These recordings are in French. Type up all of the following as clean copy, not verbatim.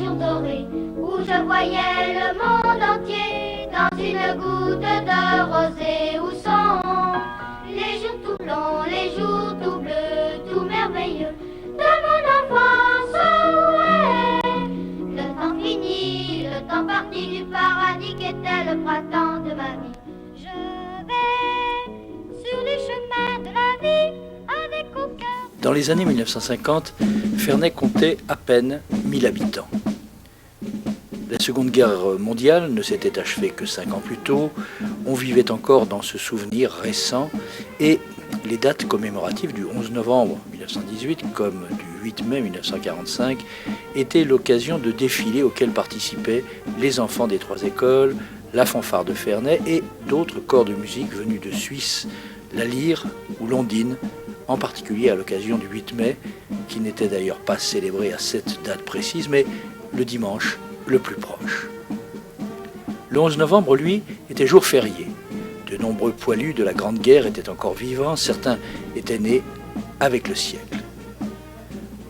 jours dorés où je voyais le monde entier dans une goutte de rosée où sont les jours tout longs, les jours tout bleus, tout merveilleux de mon enfance. Ouais. Le temps fini, le temps parti du paradis qu'était le printemps de ma vie. Je vais sur les chemins de la vie avec au cœur. Dans les années 1950, Ferney comptait à peine 1000 habitants. La Seconde Guerre mondiale ne s'était achevée que 5 ans plus tôt. On vivait encore dans ce souvenir récent et les dates commémoratives du 11 novembre 1918 comme du 8 mai 1945 étaient l'occasion de défilés auxquels participaient les enfants des 3 écoles, la fanfare de Ferney et d'autres corps de musique venus de Suisse, la Lyre ou l'Ondine, en particulier à l'occasion du 8 mai, qui n'était d'ailleurs pas célébré à cette date précise, mais le dimanche le plus proche. Le 11 novembre, lui, était jour férié. De nombreux poilus de la Grande Guerre étaient encore vivants, certains étaient nés avec le siècle.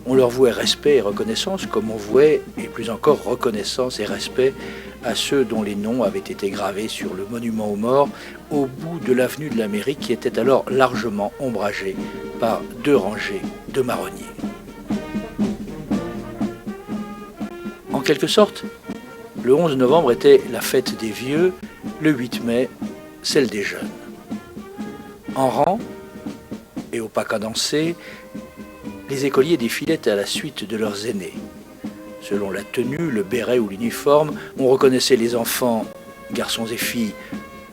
On leur vouait respect et reconnaissance comme on vouait, et plus encore reconnaissance et respect à ceux dont les noms avaient été gravés sur le monument aux morts au bout de l'avenue de l'Amérique qui était alors largement ombragée par 2 rangées de marronniers. En quelque sorte, le 11 novembre était la fête des vieux, le 8 mai, celle des jeunes. En rang et au pas cadencé, les écoliers défilaient à la suite de leurs aînés. Selon la tenue, le béret ou l'uniforme, on reconnaissait les enfants, garçons et filles,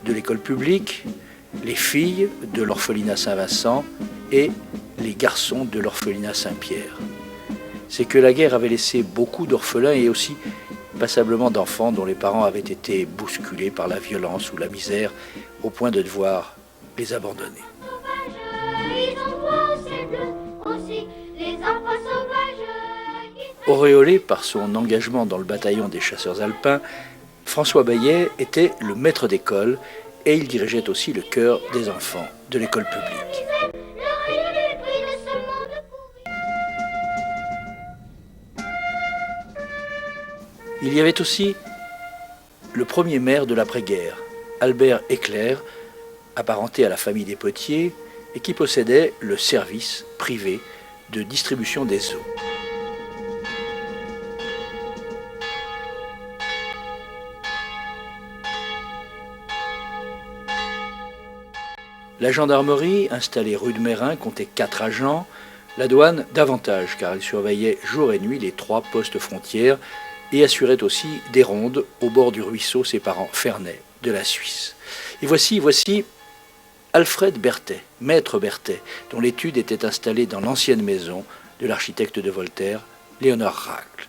de l'école publique, les filles de l'orphelinat Saint-Vincent et les garçons de l'orphelinat Saint-Pierre. C'est que la guerre avait laissé beaucoup d'orphelins et aussi passablement d'enfants dont les parents avaient été bousculés par la violence ou la misère au point de devoir les abandonner. Auréolé par son engagement dans le bataillon des chasseurs alpins, François Bayet était le maître d'école et il dirigeait aussi le chœur des enfants de l'école publique. Il y avait aussi le premier maire de l'après-guerre, Albert Éclair, apparenté à la famille des Potiers et qui possédait le service privé de distribution des eaux. La gendarmerie, installée rue de Mérin, comptait 4 agents, la douane davantage, car elle surveillait jour et nuit les 3 postes frontières et assurait aussi des rondes au bord du ruisseau séparant Ferney de la Suisse. Et voici Alfred Berthet, maître Berthet, dont l'étude était installée dans l'ancienne maison de l'architecte de Voltaire, Léonard Racle.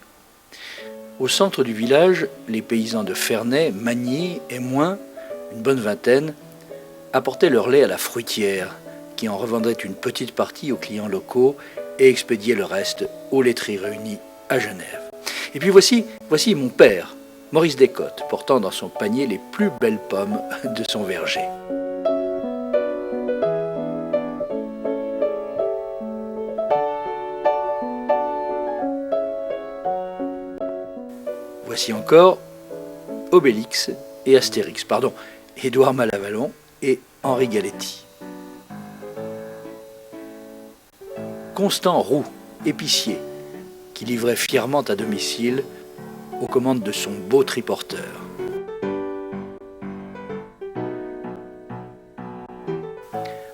Au centre du village, les paysans de Ferney, Magny et Moins, une bonne vingtaine, apportaient leur lait à la fruitière, qui en revendrait une petite partie aux clients locaux et expédiait le reste aux laiteries réunies à Genève. Et puis voici mon père, Maurice Descottes, portant dans son panier les plus belles pommes de son verger. Voici encore Obélix et Astérix, Édouard Malavallon et Henri Galetti. Constant Roux, épicier, qui livrait fièrement à domicile aux commandes de son beau triporteur.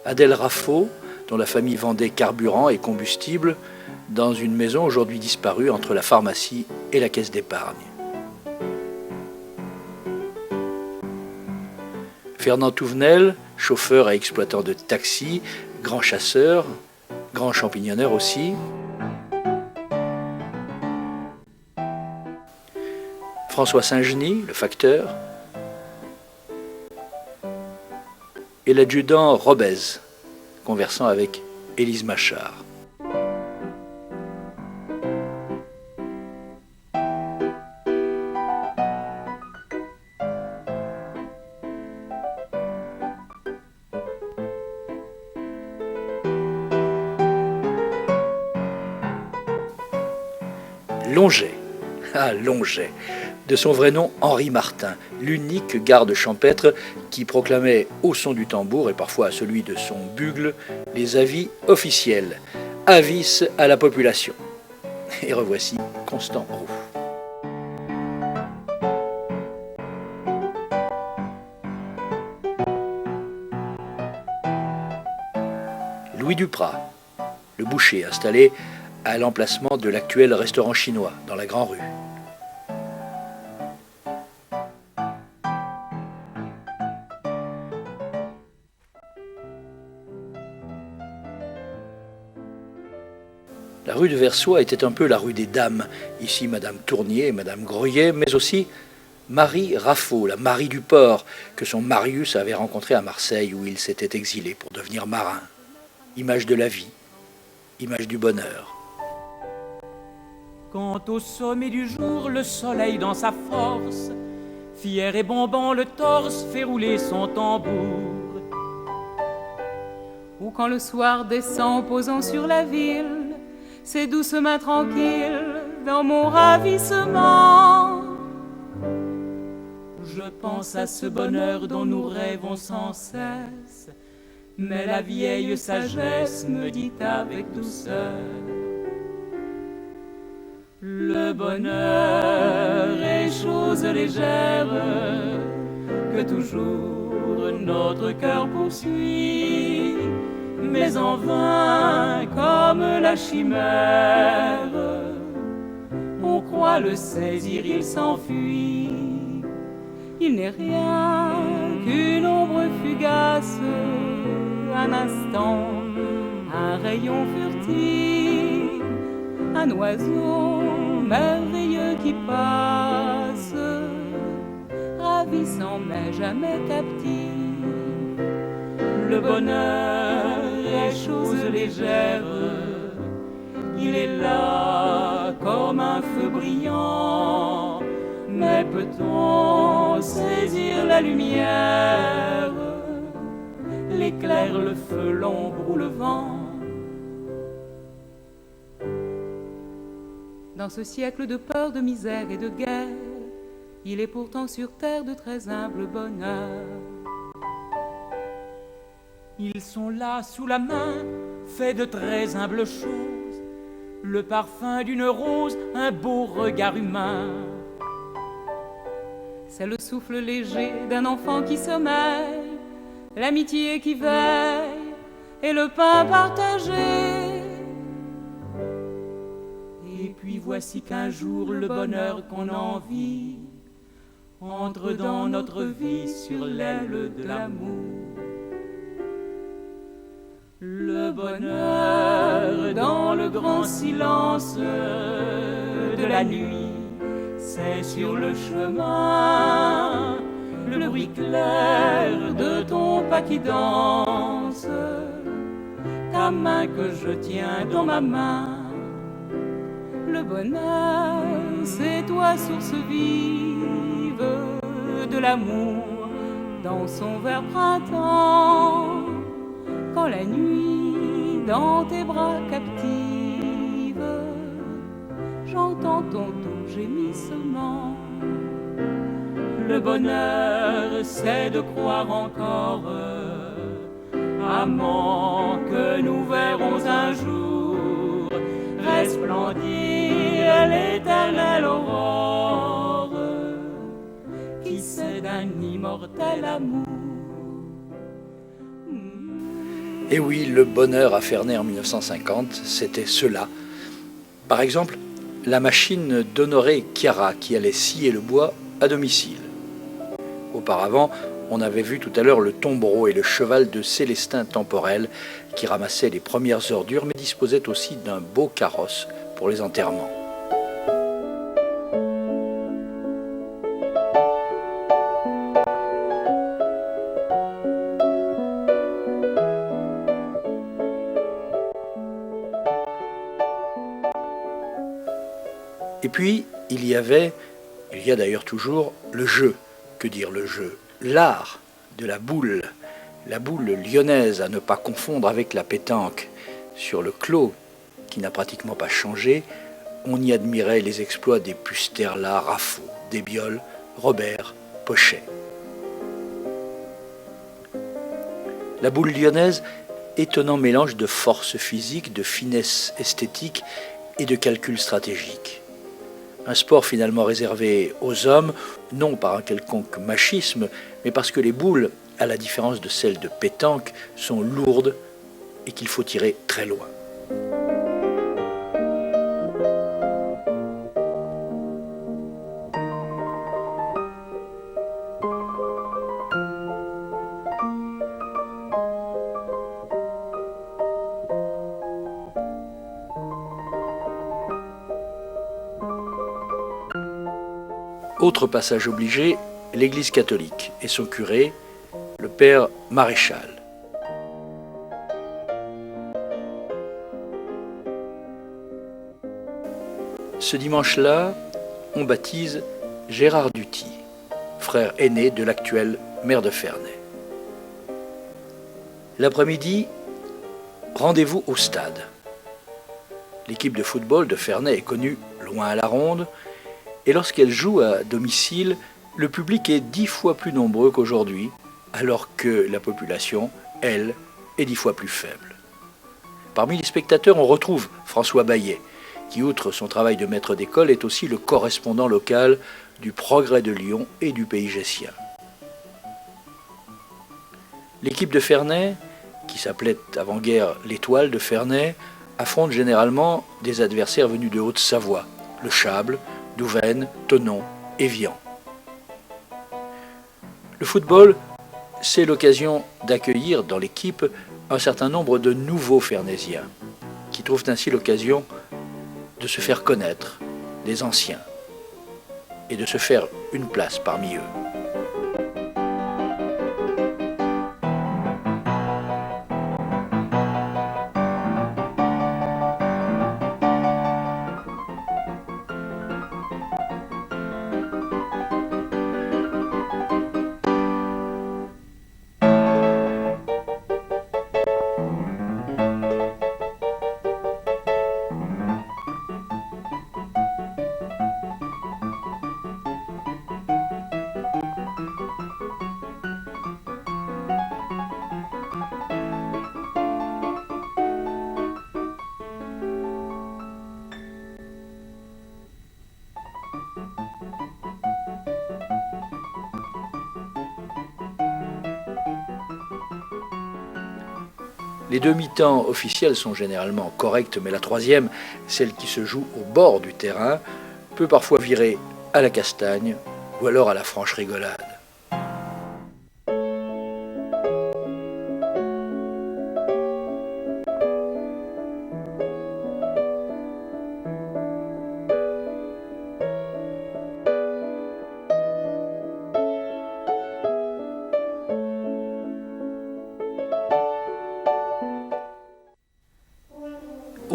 Adèle Raffaud, dont la famille vendait carburant et combustible dans une maison aujourd'hui disparue entre la pharmacie et la caisse d'épargne. Fernand Touvenel, chauffeur et exploitant de taxi, grand chasseur, grand champignonneur aussi. François Saint-Genis, le facteur. Et l'adjudant Robez, conversant avec Élise Machard. Longet. Ah, Longet, de son vrai nom Henri Martin, l'unique garde champêtre qui proclamait au son du tambour et parfois à celui de son bugle les avis officiels, avis à la population. Et revoici Constant Roux. Louis Duprat, le boucher installé à l'emplacement de l'actuel restaurant chinois dans la Grand Rue. La rue de Versoix était un peu la rue des dames. Ici, Madame Tournier et Madame Groyet, mais aussi Marie Raffo, la Marie du Port, que son Marius avait rencontrée à Marseille où il s'était exilé pour devenir marin. Image de la vie, image du bonheur. Quand au sommet du jour, le soleil dans sa force, fier et bombant le torse, fait rouler son tambour. Ou quand le soir descend, posant sur la ville, ses douces mains tranquilles dans mon ravissement. Je pense à ce bonheur dont nous rêvons sans cesse, mais la vieille sagesse me dit avec douceur: le bonheur est chose légère que toujours notre cœur poursuit, mais en vain comme la chimère. On croit le saisir, il s'enfuit. Il n'est rien qu'une ombre fugace, un instant, un rayon furtif, un oiseau merveilleux qui passe, ravissant mais jamais captif. Le bonheur est chose légère, il est là comme un feu brillant, mais peut-on saisir la lumière, l'éclair, le feu, l'ombre ou le vent? Dans ce siècle de peur, de misère et de guerre, il est pourtant sur terre de très humble bonheur. Ils sont là sous la main, faits de très humbles choses, le parfum d'une rose, un beau regard humain. C'est le souffle léger d'un enfant qui sommeille, l'amitié qui veille et le pain partagé. Et puis voici qu'un jour le bonheur qu'on envie entre dans notre vie sur l'aile de l'amour. Le bonheur dans le grand silence de la nuit, c'est sur le chemin, le bruit clair de ton pas qui danse, ta main que je tiens dans ma main. Le bonheur, c'est toi, source vive de l'amour, dans son vert printemps. Quand la nuit, dans tes bras captive, j'entends ton doux gémissement. Le bonheur, c'est de croire encore, amant, que nous verrons un jour resplendir l'éternelle aurore qui sait d'un immortel amour. Et oui, le bonheur à Ferney en 1950, c'était cela. Par exemple, la machine d'Honoré Chiara qui allait scier le bois à domicile. Auparavant, on avait vu tout à l'heure le tombereau et le cheval de Célestin Temporel qui ramassait les premières ordures mais disposait aussi d'un beau carrosse pour les enterrements. Et puis, il y a d'ailleurs toujours le jeu. Que dire le jeu? L'art de la boule lyonnaise à ne pas confondre avec la pétanque. Sur le clos, qui n'a pratiquement pas changé, on y admirait les exploits des Pusterla, Raffo, Desbiol, Robert, Pochet. La boule lyonnaise, étonnant mélange de force physique, de finesse esthétique et de calcul stratégique. Un sport finalement réservé aux hommes, non par un quelconque machisme, mais parce que les boules, à la différence de celles de pétanque, sont lourdes et qu'il faut tirer très loin. Autre passage obligé, l'Église catholique et son curé, le père Maréchal. Ce dimanche-là, on baptise Gérard Duty, frère aîné de l'actuel maire de Ferney. L'après-midi, rendez-vous au stade. L'équipe de football de Ferney est connue loin à la ronde, et lorsqu'elle joue à domicile, le public est 10 fois plus nombreux qu'aujourd'hui, alors que la population, elle, est 10 fois plus faible. Parmi les spectateurs, on retrouve François Baillet, qui, outre son travail de maître d'école, est aussi le correspondant local du Progrès de Lyon et du Pays Gessien. L'équipe de Ferney, qui s'appelait avant-guerre l'Étoile de Ferney, affronte généralement des adversaires venus de Haute-Savoie, le Châble, Douvaine, Thonon et Vian. Le football, c'est l'occasion d'accueillir dans l'équipe un certain nombre de nouveaux Fernésiens, qui trouvent ainsi l'occasion de se faire connaître des anciens et de se faire une place parmi eux. Les deux mi-temps officiels sont généralement corrects, mais la troisième, celle qui se joue au bord du terrain, peut parfois virer à la castagne ou alors à la franche rigolade.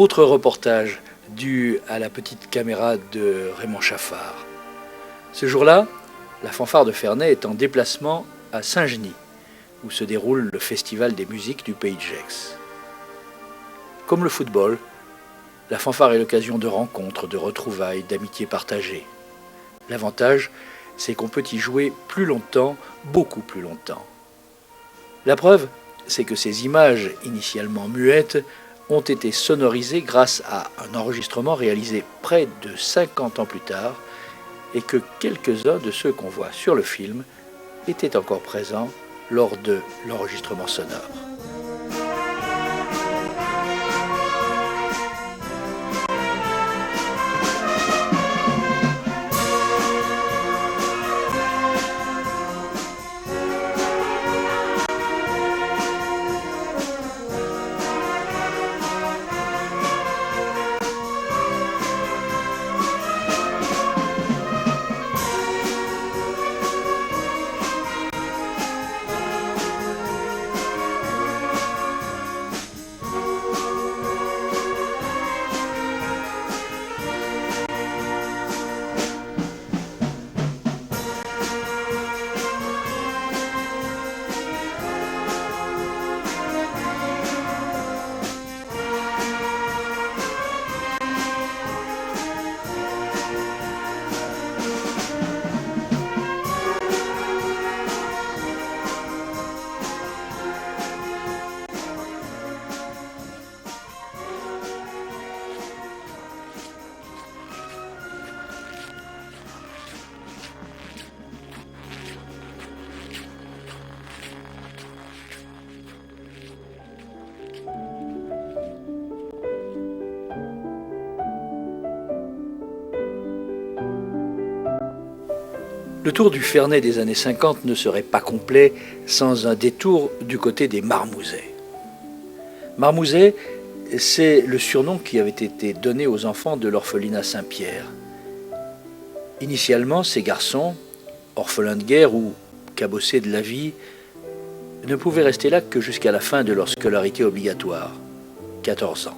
Autre reportage dû à la petite caméra de Raymond Chaffard. Ce jour-là, la fanfare de Ferney est en déplacement à Saint-Genis, où se déroule le festival des musiques du Pays de Gex. Comme le football, la fanfare est l'occasion de rencontres, de retrouvailles, d'amitiés partagées. L'avantage, c'est qu'on peut y jouer plus longtemps, beaucoup plus longtemps. La preuve, c'est que ces images, initialement muettes, ont été sonorisées grâce à un enregistrement réalisé près de 50 ans plus tard et que quelques-uns de ceux qu'on voit sur le film étaient encore présents lors de l'enregistrement sonore. Le tour du Ferney des années 50 ne serait pas complet sans un détour du côté des Marmousets. Marmouset, c'est le surnom qui avait été donné aux enfants de l'orphelinat Saint-Pierre. Initialement, ces garçons, orphelins de guerre ou cabossés de la vie, ne pouvaient rester là que jusqu'à la fin de leur scolarité obligatoire, 14 ans.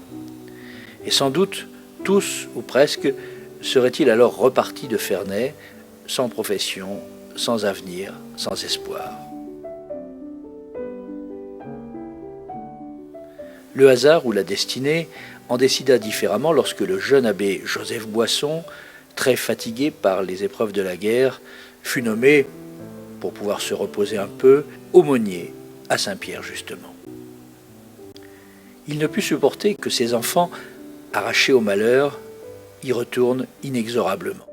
Et sans doute, tous ou presque, seraient-ils alors repartis de Ferney, sans profession, sans avenir, sans espoir. Le hasard ou la destinée en décida différemment lorsque le jeune abbé Joseph Boisson, très fatigué par les épreuves de la guerre, fut nommé, pour pouvoir se reposer un peu, aumônier à Saint-Pierre justement. Il ne put supporter que ses enfants, arrachés au malheur, y retournent inexorablement.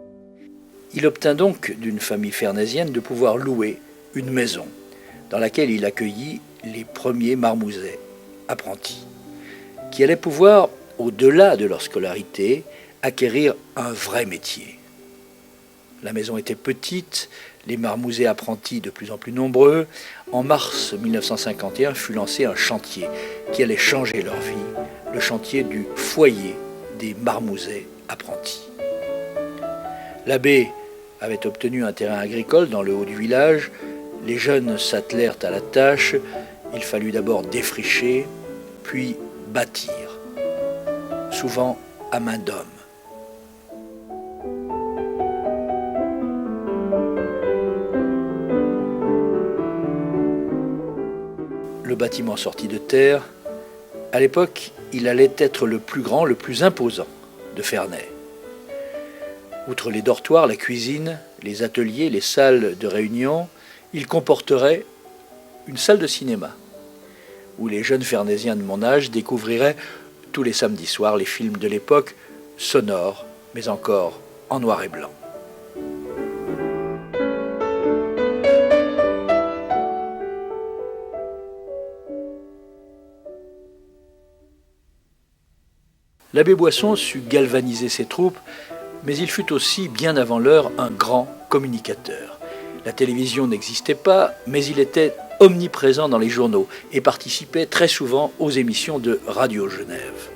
Il obtint donc d'une famille fernésienne de pouvoir louer une maison dans laquelle il accueillit les premiers marmousets apprentis, qui allaient pouvoir, au-delà de leur scolarité, acquérir un vrai métier. La maison était petite, les marmousets apprentis de plus en plus nombreux. En mars 1951 fut lancé un chantier qui allait changer leur vie, le chantier du foyer des marmousets apprentis. L'abbé avait obtenu un terrain agricole dans le haut du village. Les jeunes s'attelèrent à la tâche. Il fallut d'abord défricher, puis bâtir, souvent à main d'homme. Le bâtiment sortit de terre. À l'époque, il allait être le plus grand, le plus imposant de Ferney. Outre les dortoirs, la cuisine, les ateliers, les salles de réunion, il comporterait une salle de cinéma où les jeunes fernésiens de mon âge découvriraient tous les samedis soirs les films de l'époque, sonores, mais encore en noir et blanc. L'abbé Boisson sut galvaniser ses troupes, mais il fut aussi, bien avant l'heure, un grand communicateur. La télévision n'existait pas, mais il était omniprésent dans les journaux et participait très souvent aux émissions de Radio Genève.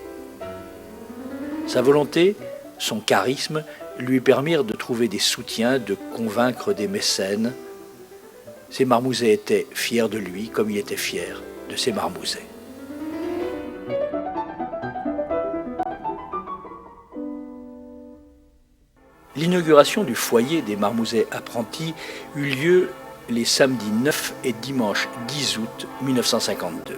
Sa volonté, son charisme, lui permirent de trouver des soutiens, de convaincre des mécènes. Ces marmousets étaient fiers de lui, comme il était fier de ses marmousets. L'inauguration du foyer des marmousets apprentis eut lieu les samedis 9 et dimanche 10 août 1952.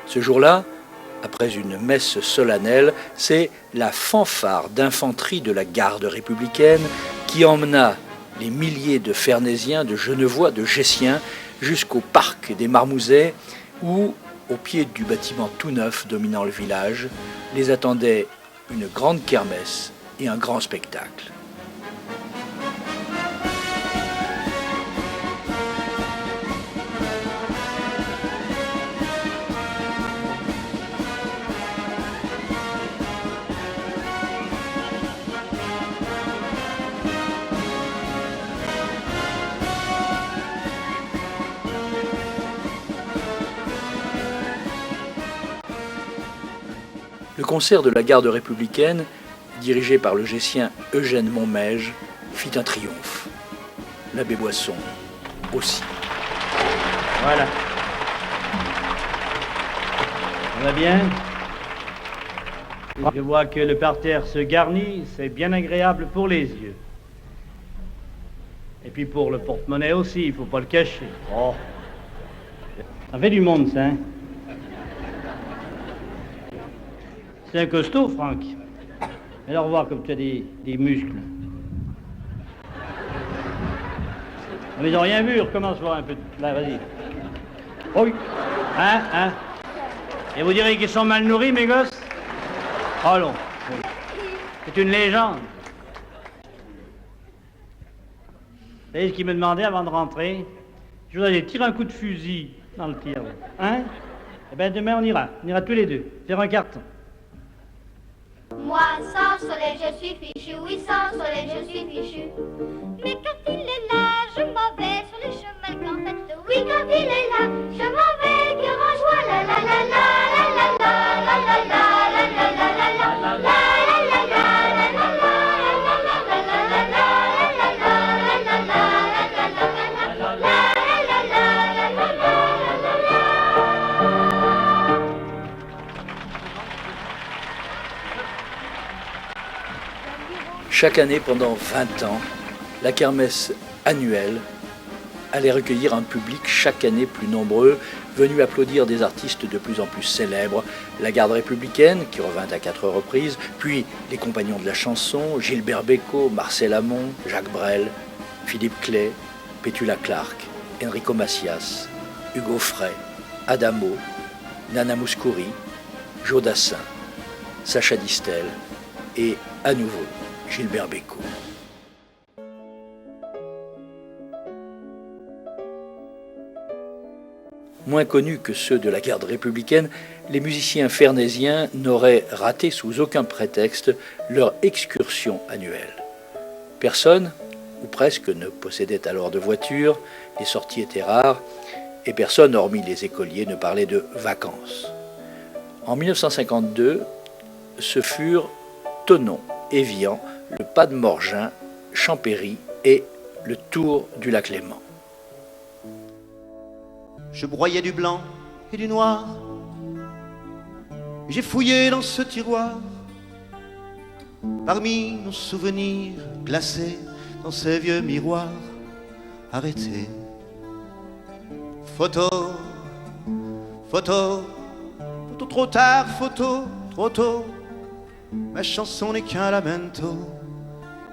Ce jour-là, après une messe solennelle, c'est la fanfare d'infanterie de la garde républicaine qui emmena les milliers de Fernésiens, de Genevois, de Gessiens jusqu'au parc des Marmousets où, au pied du bâtiment tout neuf dominant le village, les attendait une grande kermesse et un grand spectacle. Le concert de la garde républicaine, dirigé par le Gessien Eugène Montmège, fit un triomphe. L'abbé Boisson aussi. Voilà. Ça va bien? Je vois que le parterre se garnit, c'est bien agréable pour les yeux. Et puis pour le porte-monnaie aussi, il ne faut pas le cacher. Oh. Ça fait du monde, ça, hein? C'est un costaud, Franck. Alors voir comme tu as des muscles. Mais ils n'ont rien vu, recommence voir un peu. Là, vas-y. Oh oui. Hein? Et vous direz qu'ils sont mal nourris, mes gosses? Oh non. C'est une légende. Vous savez ce qu'il me demandait avant de rentrer? Je voudrais aller tirer un coup de fusil dans le tir. Hein? Eh bien, demain, on ira. On ira tous les deux. Faire un carton. Moi, sans soleil, je suis fichu, oui, sans soleil, je suis fichu. Mais quand il est là, je m'en vais sur les chemins qu'en fait, oui, quand il est là, je m'en vais, cœur en joie, la la la la la la la la la la la la la la la Chaque année, pendant 20 ans, la kermesse annuelle allait recueillir un public chaque année plus nombreux, venu applaudir des artistes de plus en plus célèbres, la garde républicaine, qui revint à 4 reprises, puis les compagnons de la chanson, Gilbert Bécaud, Marcel Amont, Jacques Brel, Philippe Clay, Petula Clark, Enrico Macias, Hugo Frey, Adamo, Nana Mouskouri, Joe Dassin, Sacha Distel et, à nouveau, Gilbert Bécaud. Moins connus que ceux de la garde républicaine, les musiciens fernésiens n'auraient raté sous aucun prétexte leur excursion annuelle. Personne, ou presque, ne possédait alors de voiture, les sorties étaient rares, et personne, hormis les écoliers, ne parlait de vacances. En 1952, ce furent Thonon, Évian, le Pas de Morgin, Champéry et le Tour du Lac Léman. Je broyais du blanc et du noir. J'ai fouillé dans ce tiroir, parmi nos souvenirs glacés dans ces vieux miroirs arrêtés. Photo, photo, photo trop tard, photo trop tôt. Ma chanson n'est qu'un lamento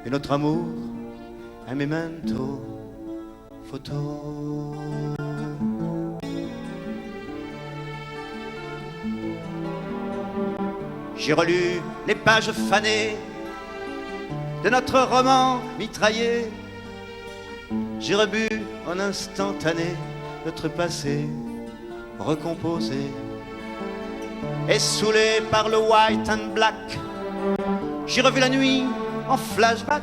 et notre amour un memento. Photo. J'ai relu les pages fanées de notre roman mitraillé. J'ai rebu en instantané notre passé recomposé. Et saoulé par le white and black, j'ai revu la nuit en flashback.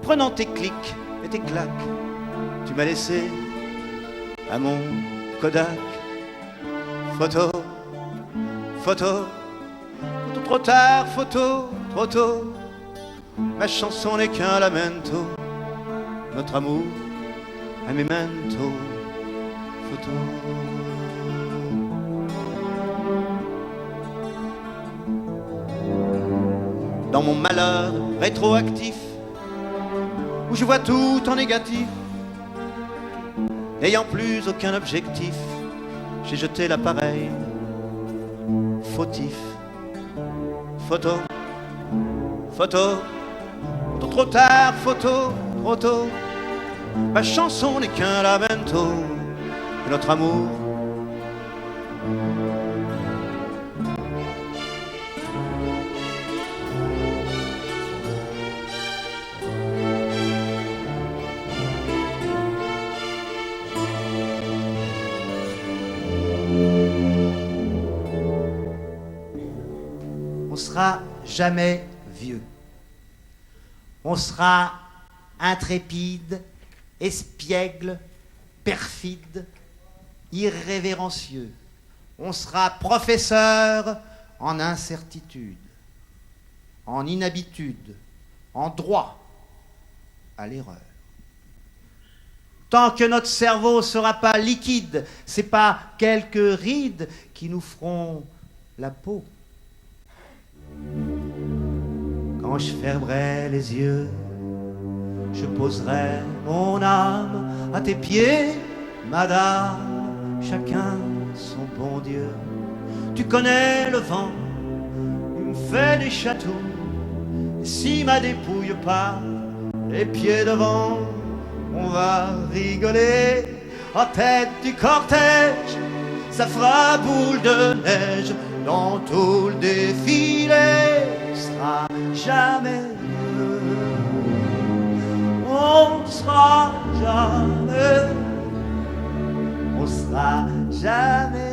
Prenant tes clics et tes claques, tu m'as laissé à mon Kodak. Photo, photo, photo trop tard, photo trop tôt. Ma chanson n'est qu'un lamento, notre amour un memento. Photo. Dans mon malheur rétroactif, où je vois tout en négatif, n'ayant plus aucun objectif, j'ai jeté l'appareil fautif. Photo, photo, photo trop tard, photo trop tôt. Ma chanson n'est qu'un lamento de notre amour. On sera jamais vieux. On sera intrépide, espiègle, perfide, irrévérencieux. On sera professeur en incertitude, en inhabitude, en droit à l'erreur. Tant que notre cerveau ne sera pas liquide, c'est pas quelques rides qui nous feront la peau. Quand je fermerai les yeux, je poserai mon âme à tes pieds, madame, chacun son bon Dieu. Tu connais le vent, il me fait des châteaux, et si ma dépouille part, les pieds devant, on va rigoler. En tête du cortège, ça fera boule de neige dans tout le défilé. Sera jamais mieux. On sera jamais, on sera jamais